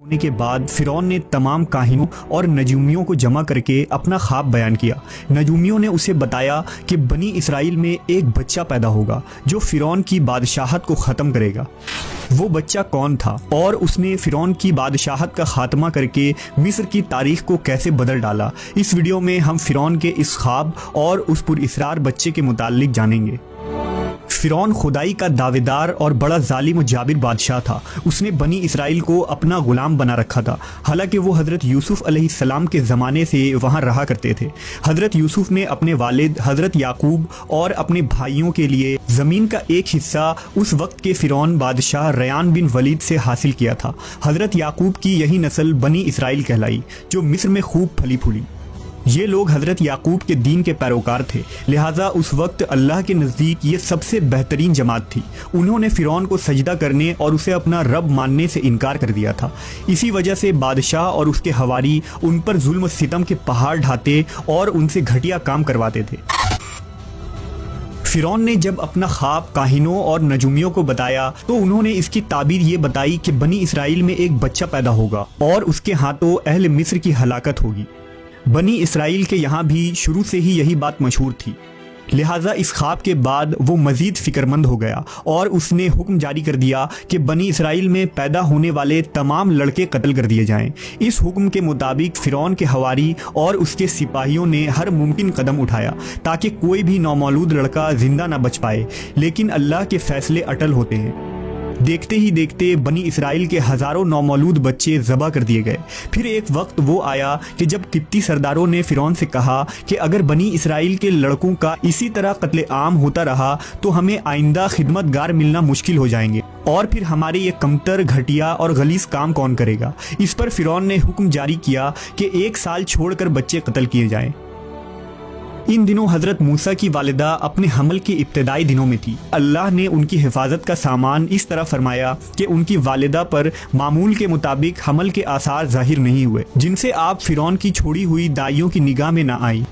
ہونے کے بعد فرعون نے تمام کاہنوں اور نجومیوں کو جمع کر کے اپنا خواب بیان کیا۔ نجومیوں نے اسے بتایا کہ بنی اسرائیل میں ایک بچہ پیدا ہوگا جو فرعون کی بادشاہت کو ختم کرے گا۔ وہ بچہ کون تھا اور اس نے فرعون کی بادشاہت کا خاتمہ کر کے مصر کی تاریخ کو کیسے بدل ڈالا، اس ویڈیو میں ہم فرعون کے اس خواب اور اس پر اسرار بچے کے متعلق جانیں گے۔ فرعون خدائی کا دعویدار اور بڑا ظالم و جابر بادشاہ تھا۔ اس نے بنی اسرائیل کو اپنا غلام بنا رکھا تھا، حالانکہ وہ حضرت یوسف علیہ السلام کے زمانے سے وہاں رہا کرتے تھے۔ حضرت یوسف نے اپنے والد حضرت یعقوب اور اپنے بھائیوں کے لیے زمین کا ایک حصہ اس وقت کے فرعون بادشاہ ریان بن ولید سے حاصل کیا تھا۔ حضرت یعقوب کی یہی نسل بنی اسرائیل کہلائی جو مصر میں خوب پھلی پھولی۔ یہ لوگ حضرت یعقوب کے دین کے پیروکار تھے، لہٰذا اس وقت اللہ کے نزدیک یہ سب سے بہترین جماعت تھی۔ انہوں نے فرعون کو سجدہ کرنے اور اسے اپنا رب ماننے سے انکار کر دیا تھا۔ اسی وجہ سے بادشاہ اور اس کے حواری ان پر ظلم و ستم کے پہاڑ ڈھاتے اور ان سے گھٹیا کام کرواتے تھے۔ فرعون نے جب اپنا خواب کاہنوں اور نجومیوں کو بتایا تو انہوں نے اس کی تعبیر یہ بتائی کہ بنی اسرائیل میں ایک بچہ پیدا ہوگا اور اس کے ہاتھوں اہل مصر کی ہلاکت ہوگی۔ بنی اسرائیل کے یہاں بھی شروع سے ہی یہی بات مشہور تھی، لہٰذا اس خواب کے بعد وہ مزید فکر مند ہو گیا اور اس نے حکم جاری کر دیا کہ بنی اسرائیل میں پیدا ہونے والے تمام لڑکے قتل کر دیے جائیں۔ اس حکم کے مطابق فرعون کے حواری اور اس کے سپاہیوں نے ہر ممکن قدم اٹھایا تاکہ کوئی بھی نومولود لڑکا زندہ نہ بچ پائے، لیکن اللہ کے فیصلے اٹل ہوتے ہیں۔ دیکھتے ہی دیکھتے بنی اسرائیل کے ہزاروں نومولود بچے ذبح کر دیے گئے۔ پھر ایک وقت وہ آیا کہ جب قبطی سرداروں نے فرعون سے کہا کہ اگر بنی اسرائیل کے لڑکوں کا اسی طرح قتل عام ہوتا رہا تو ہمیں آئندہ خدمت گار ملنا مشکل ہو جائیں گے، اور پھر ہمارے یہ کمتر، گھٹیا اور غلیظ کام کون کرے گا۔ اس پر فرعون نے حکم جاری کیا کہ 1 سال چھوڑ کر بچے قتل کیے جائیں۔ ان دنوں حضرت موسیٰ کی والدہ اپنے حمل کے ابتدائی دنوں میں تھی۔ اللہ نے ان کی حفاظت کا سامان اس طرح فرمایا کہ ان کی والدہ پر معمول کے مطابق حمل کے آثار ظاہر نہیں ہوئے، جن سے آپ فرعون کی چھوڑی ہوئی دائیوں کی نگاہ میں نہ آئیں۔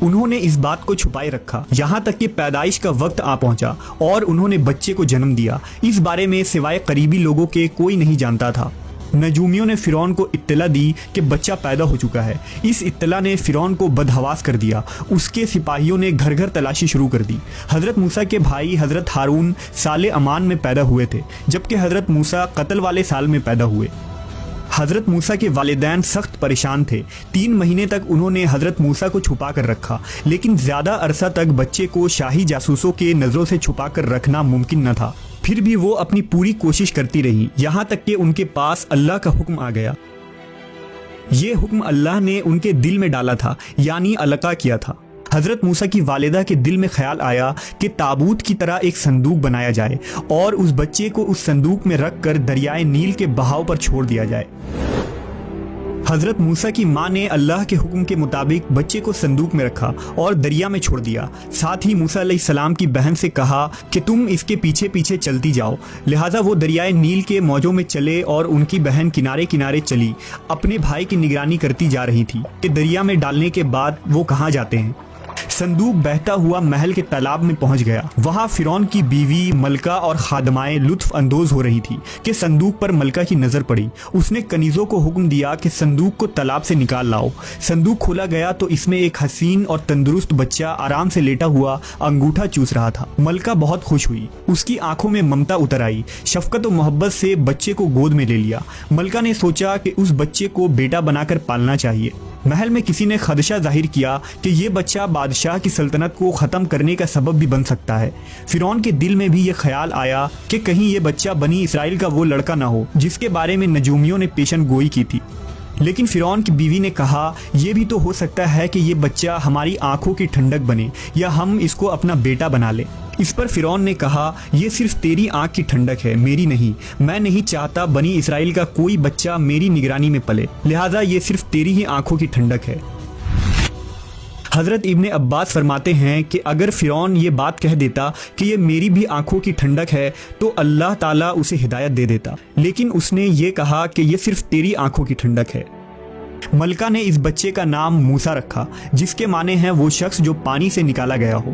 انہوں نے اس بات کو چھپائے رکھا یہاں تک کہ پیدائش کا وقت آ پہنچا اور انہوں نے بچے کو جنم دیا۔ اس بارے میں سوائے قریبی لوگوں کے کوئی نہیں جانتا تھا۔ نجومیوں نے فرعون کو اطلاع دی کہ بچہ پیدا ہو چکا ہے۔ اس اطلاع نے فرعون کو بدحواس کر دیا۔ اس کے سپاہیوں نے گھر گھر تلاشی شروع کر دی۔ حضرت موسیٰ کے بھائی حضرت ہارون سال امان میں پیدا ہوئے تھے، جبکہ حضرت موسیٰ قتل والے سال میں پیدا ہوئے۔ حضرت موسیٰ کے والدین سخت پریشان تھے۔ 3 مہینے تک انہوں نے حضرت موسیٰ کو چھپا کر رکھا، لیکن زیادہ عرصہ تک بچے کو شاہی جاسوسوں کے نظروں سے چھپا کر رکھنا ممکن نہ تھا۔ پھر بھی وہ اپنی پوری کوشش کرتی رہی، یہاں تک کہ ان کے پاس اللہ کا حکم آ گیا۔ یہ حکم اللہ نے ان کے دل میں ڈالا تھا، یعنی القاء کیا تھا۔ حضرت موسیٰ کی والدہ کے دل میں خیال آیا کہ تابوت کی طرح ایک صندوق بنایا جائے اور اس بچے کو اس صندوق میں رکھ کر دریائے نیل کے بہاؤ پر چھوڑ دیا جائے۔ حضرت موسیٰ کی ماں نے اللہ کے حکم کے مطابق بچے کو صندوق میں رکھا اور دریا میں چھوڑ دیا۔ ساتھ ہی موسیٰ علیہ السلام کی بہن سے کہا کہ تم اس کے پیچھے پیچھے چلتی جاؤ۔ لہٰذا وہ دریائے نیل کے موجوں میں چلے اور ان کی بہن کنارے کنارے چلی، اپنے بھائی کی نگرانی کرتی جا رہی تھی کہ دریا میں ڈالنے کے بعد وہ کہاں جاتے ہیں۔ صندوق بہتا ہوا محل کے تالاب میں پہنچ گیا۔ وہاں فرعون کی بیوی ملکہ اور خادمائیں لطف اندوز ہو رہی تھی کہ صندوق پر ملکہ کی نظر پڑی۔ اس نے کنیزوں کو حکم دیا کہ صندوق کو تالاب سے نکال لاؤ۔ صندوق کھولا گیا تو اس میں ایک حسین اور تندرست بچہ آرام سے لیٹا ہوا انگوٹھا چوس رہا تھا۔ ملکہ بہت خوش ہوئی، اس کی آنکھوں میں ممتا اتر آئی، شفقت و محبت سے بچے کو گود میں لے لیا۔ ملکہ نے سوچا کہ اس بچے کو بیٹا بنا کر پالنا چاہیے۔ محل میں کسی نے خدشہ ظاہر کیا کہ یہ بچہ بادشاہ کی سلطنت کو ختم کرنے کا سبب بھی بن سکتا ہے۔ فرعون کے دل میں بھی یہ خیال آیا کہ کہیں یہ بچہ بنی اسرائیل کا وہ لڑکا نہ ہو جس کے بارے میں نجومیوں نے پیشن گوئی کی تھی۔ لیکن فرعون کی بیوی نے کہا یہ بھی تو ہو سکتا ہے کہ یہ بچہ ہماری آنکھوں کی ٹھنڈک بنے یا ہم اس کو اپنا بیٹا بنا لیں۔ اس پر فرعون نے کہا یہ صرف تیری آنکھ کی ٹھنڈک ہے، میری نہیں۔ میں نہیں چاہتا بنی اسرائیل کا کوئی بچہ میری نگرانی میں پلے، لہٰذا یہ صرف تیری ہی آنکھوں کی ٹھنڈک ہے۔ حضرت ابن عباس فرماتے ہیں کہ اگر فرعون یہ بات کہہ دیتا کہ یہ میری بھی آنکھوں کی ٹھنڈک ہے تو اللہ تعالیٰ اسے ہدایت دے دیتا، لیکن اس نے یہ کہا کہ یہ صرف تیری آنکھوں کی ٹھنڈک ہے۔ ملکہ نے اس بچے کا نام موسیٰ رکھا، جس کے معنی ہیں وہ شخص جو پانی سے نکالا گیا ہو۔